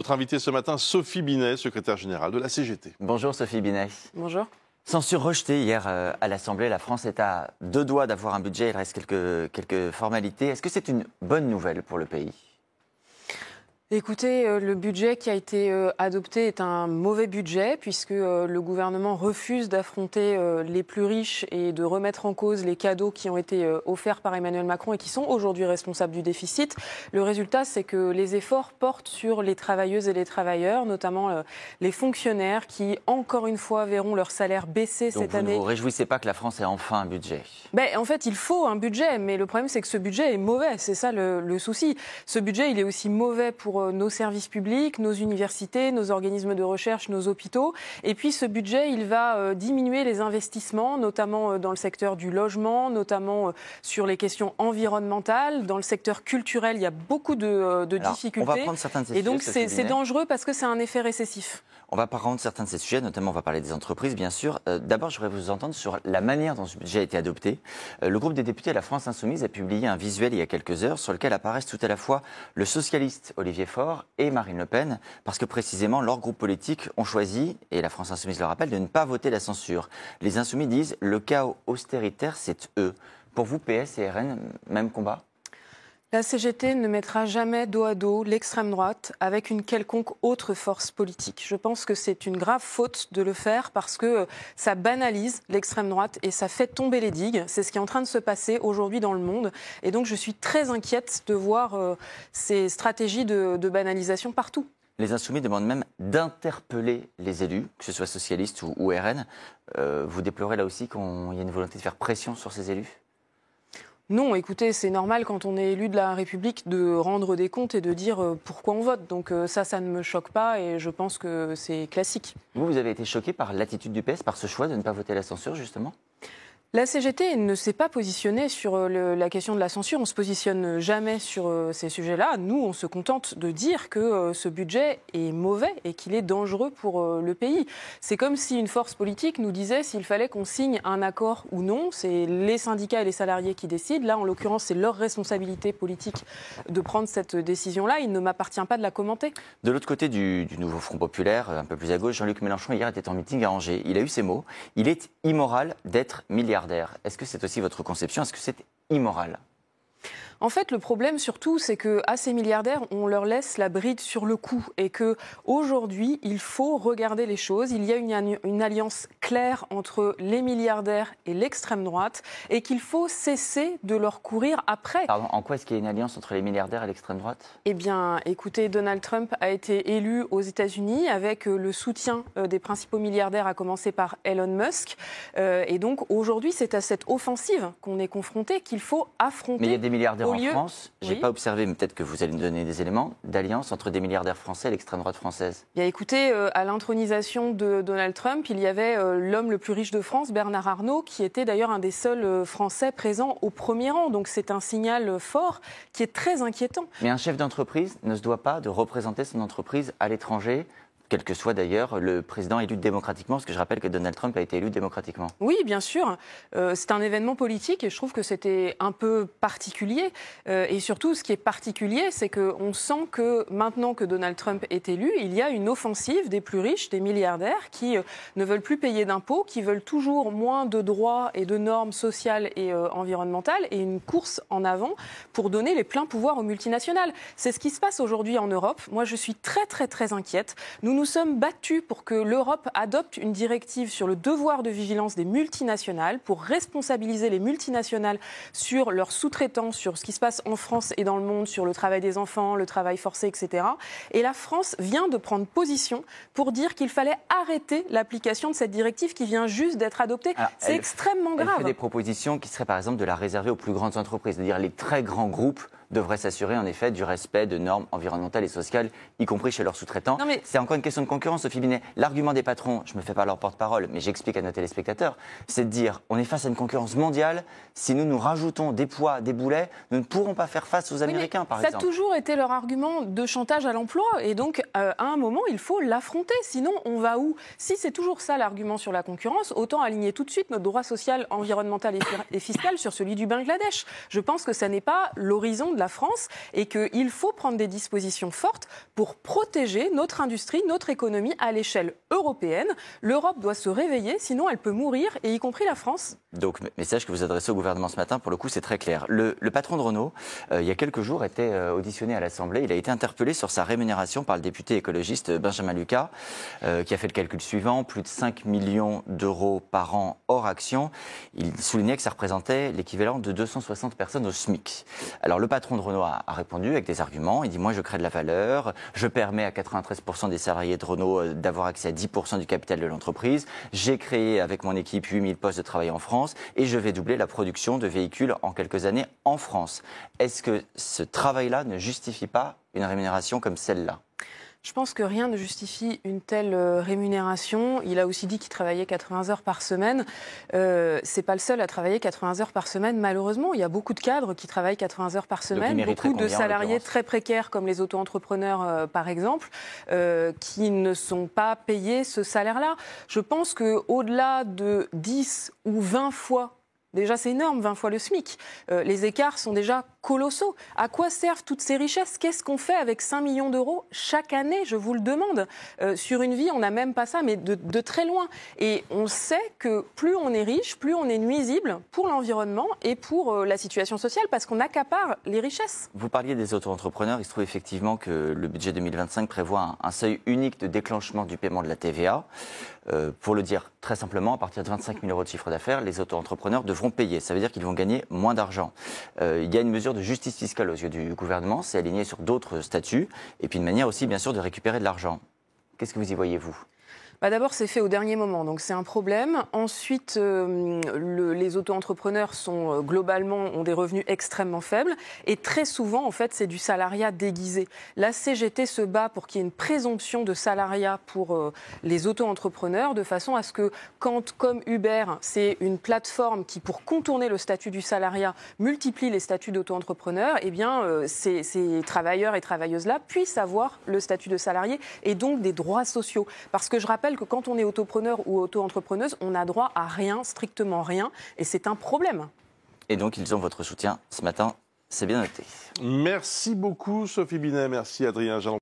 notre invitée ce matin, Sophie Binet, secrétaire générale de la CGT. Bonjour Sophie Binet. Bonjour. Censure rejetée hier à l'Assemblée, la France est à 2 doigts d'avoir un budget, il reste quelques formalités. Est-ce que c'est une bonne nouvelle pour le pays ? Écoutez, le budget qui a été adopté est un mauvais budget puisque le gouvernement refuse d'affronter les plus riches et de remettre en cause les cadeaux qui ont été offerts par Emmanuel Macron et qui sont aujourd'hui responsables du déficit. Le résultat, c'est que les efforts portent sur les travailleuses et les travailleurs, notamment les fonctionnaires qui, encore une fois, verront leur salaire baisser cette année. Donc vous ne vous réjouissez pas que la France ait enfin un budget ? En fait, il faut un budget, mais le problème, c'est que ce budget est mauvais. C'est ça le souci. Ce budget, il est aussi mauvais pour nos services publics, nos universités, nos organismes de recherche, nos hôpitaux. Et puis ce budget, il va diminuer les investissements, notamment dans le secteur du logement, notamment sur les questions environnementales. Dans le secteur culturel, il y a beaucoup de difficultés. On va prendre certains de ces sujets. Et donc c'est dangereux parce que c'est un effet récessif. On va prendre certains de ces sujets, notamment on va parler des entreprises, bien sûr. D'abord, je voudrais vous entendre sur la manière dont ce budget a été adopté. Le groupe des députés de la France Insoumise a publié un visuel il y a quelques heures sur lequel apparaissent tout à la fois le socialiste Olivier Faure et Marine Le Pen, parce que précisément leurs groupes politiques ont choisi, et la France Insoumise le rappelle, de ne pas voter la censure. Les Insoumis disent le chaos austéritaire, c'est eux. Pour vous, PS et RN, même combat ? La CGT ne mettra jamais dos à dos l'extrême droite avec une quelconque autre force politique. Je pense que c'est une grave faute de le faire parce que ça banalise l'extrême droite et ça fait tomber les digues. C'est ce qui est en train de se passer aujourd'hui dans le monde. Et donc je suis très inquiète de voir ces stratégies de banalisation partout. Les Insoumis demandent même d'interpeller les élus, que ce soit socialistes ou RN. Vous déplorez là aussi qu'il y ait une volonté de faire pression sur ces élus ? Non, écoutez, c'est normal quand on est élu de la République de rendre des comptes et de dire pourquoi on vote. Donc ça ne me choque pas et je pense que c'est classique. Vous avez été choqué par l'attitude du PS, par ce choix de ne pas voter la censure, justement ? La CGT ne s'est pas positionnée sur la question de la censure. On ne se positionne jamais sur ces sujets-là. Nous, on se contente de dire que ce budget est mauvais et qu'il est dangereux pour le pays. C'est comme si une force politique nous disait s'il fallait qu'on signe un accord ou non. C'est les syndicats et les salariés qui décident. Là, en l'occurrence, c'est leur responsabilité politique de prendre cette décision-là. Il ne m'appartient pas de la commenter. De l'autre côté du nouveau Front populaire, un peu plus à gauche, Jean-Luc Mélenchon, hier, était en meeting à Angers. Il a eu ces mots. Il est immoral d'être milliardaire. Est-ce que c'est aussi votre conception ? Est-ce que c'est immoral ? En fait, le problème surtout, c'est qu'à ces milliardaires, on leur laisse la bride sur le cou et qu'aujourd'hui, il faut regarder les choses. Il y a une alliance claire entre les milliardaires et l'extrême droite et qu'il faut cesser de leur courir après. Pardon, en quoi est-ce qu'il y a une alliance entre les milliardaires et l'extrême droite ? Eh bien, écoutez, Donald Trump a été élu aux États-Unis avec le soutien des principaux milliardaires, à commencer par Elon Musk. Et donc, aujourd'hui, c'est à cette offensive qu'on est confronté qu'il faut affronter. Mais il y a des milliardaires en France, je n'ai Oui. pas observé, mais peut-être que vous allez me donner des éléments, d'alliance entre des milliardaires français et l'extrême droite française. Bien, écoutez, à l'intronisation de Donald Trump, il y avait l'homme le plus riche de France, Bernard Arnault, qui était d'ailleurs un des seuls Français présents au premier rang. Donc c'est un signal fort qui est très inquiétant. Mais un chef d'entreprise ne se doit pas de représenter son entreprise à l'étranger, quel que soit d'ailleurs le président élu démocratiquement, parce que je rappelle que Donald Trump a été élu démocratiquement. Oui, bien sûr. C'est un événement politique et je trouve que c'était un peu particulier. Et surtout, ce qui est particulier, c'est qu'on sent que maintenant que Donald Trump est élu, il y a une offensive des plus riches, des milliardaires, qui ne veulent plus payer d'impôts, qui veulent toujours moins de droits et de normes sociales et environnementales, et une course en avant pour donner les pleins pouvoirs aux multinationales. C'est ce qui se passe aujourd'hui en Europe. Moi, je suis très, très, très inquiète. Nous sommes battus pour que l'Europe adopte une directive sur le devoir de vigilance des multinationales, pour responsabiliser les multinationales sur leurs sous-traitants, sur ce qui se passe en France et dans le monde, sur le travail des enfants, le travail forcé, etc. Et la France vient de prendre position pour dire qu'il fallait arrêter l'application de cette directive qui vient juste d'être adoptée. C'est extrêmement grave. Elle fait des propositions qui seraient par exemple de la réserver aux plus grandes entreprises, c'est-à-dire les très grands groupes devraient s'assurer en effet du respect de normes environnementales et sociales, y compris chez leurs sous-traitants. C'est encore une question de concurrence, Sophie Binet. L'argument des patrons, je ne me fais pas leur porte-parole, mais j'explique à nos téléspectateurs, c'est de dire on est face à une concurrence mondiale, si nous rajoutons des poids, des boulets, nous ne pourrons pas faire face aux Américains, par exemple. Ça a toujours été leur argument de chantage à l'emploi, et donc à un moment, il faut l'affronter, sinon on va où ? Si c'est toujours ça l'argument sur la concurrence, autant aligner tout de suite notre droit social, environnemental et fiscal sur celui du Bangladesh. Je pense que ça n'est pas l'horizon de la France et qu'il faut prendre des dispositions fortes pour protéger notre industrie, notre économie à l'échelle européenne. L'Europe doit se réveiller, sinon elle peut mourir, et y compris la France. Donc, message que vous adressez au gouvernement ce matin, pour le coup, c'est très clair. Le patron de Renault, il y a quelques jours, était auditionné à l'Assemblée. Il a été interpellé sur sa rémunération par le député écologiste Benjamin Lucas, qui a fait le calcul suivant, plus de 5 millions d'euros par an hors action. Il soulignait que ça représentait l'équivalent de 260 personnes au SMIC. Alors, le patron de Renault a répondu avec des arguments. Il dit, moi, je crée de la valeur, je permets à 93% des salariés de Renault d'avoir accès à 10% du capital de l'entreprise. J'ai créé avec mon équipe 8000 postes de travail en France et je vais doubler la production de véhicules en quelques années en France. Est-ce que ce travail-là ne justifie pas une rémunération comme celle-là ? Je pense que rien ne justifie une telle rémunération. Il a aussi dit qu'il travaillait 80 heures par semaine. C'est pas le seul à travailler 80 heures par semaine, malheureusement. Il y a beaucoup de cadres qui travaillent 80 heures par semaine, beaucoup de salariés très précaires, comme les auto-entrepreneurs, par exemple, qui ne sont pas payés ce salaire-là. Je pense qu'au-delà de 10 ou 20 fois, déjà, c'est énorme, 20 fois le SMIC. Les écarts sont déjà colossaux. À quoi servent toutes ces richesses ? Qu'est-ce qu'on fait avec 5 millions d'euros chaque année ? Je vous le demande. Sur une vie, on n'a même pas ça, mais de très loin. Et on sait que plus on est riche, plus on est nuisible pour l'environnement et pour la situation sociale, parce qu'on accapare les richesses. Vous parliez des auto-entrepreneurs. Il se trouve effectivement que le budget 2025 prévoit un seuil unique de déclenchement du paiement de la TVA. Pour le dire très simplement, à partir de 25 000 euros de chiffre d'affaires, les auto-entrepreneurs devront payer. Ça veut dire qu'ils vont gagner moins d'argent. Il y a une mesure de justice fiscale aux yeux du gouvernement, c'est aligné sur d'autres statuts, et puis une manière aussi, bien sûr, de récupérer de l'argent. Qu'est-ce que vous y voyez, vous ? D'abord, c'est fait au dernier moment, donc c'est un problème. Ensuite, les auto-entrepreneurs ont des revenus extrêmement faibles. Et très souvent, en fait, c'est du salariat déguisé. La CGT se bat pour qu'il y ait une présomption de salariat pour les auto-entrepreneurs, de façon à ce que, comme Uber, c'est une plateforme qui, pour contourner le statut du salariat, multiplie les statuts d'auto-entrepreneur, eh bien, ces travailleurs et travailleuses-là puissent avoir le statut de salarié et donc des droits sociaux. Parce que je rappelle que quand on est autopreneur ou auto-entrepreneuse, on n'a droit à rien, strictement rien, et c'est un problème. Et donc, ils ont votre soutien ce matin, c'est bien noté. Merci beaucoup, Sophie Binet. Merci, Adrien Jalon.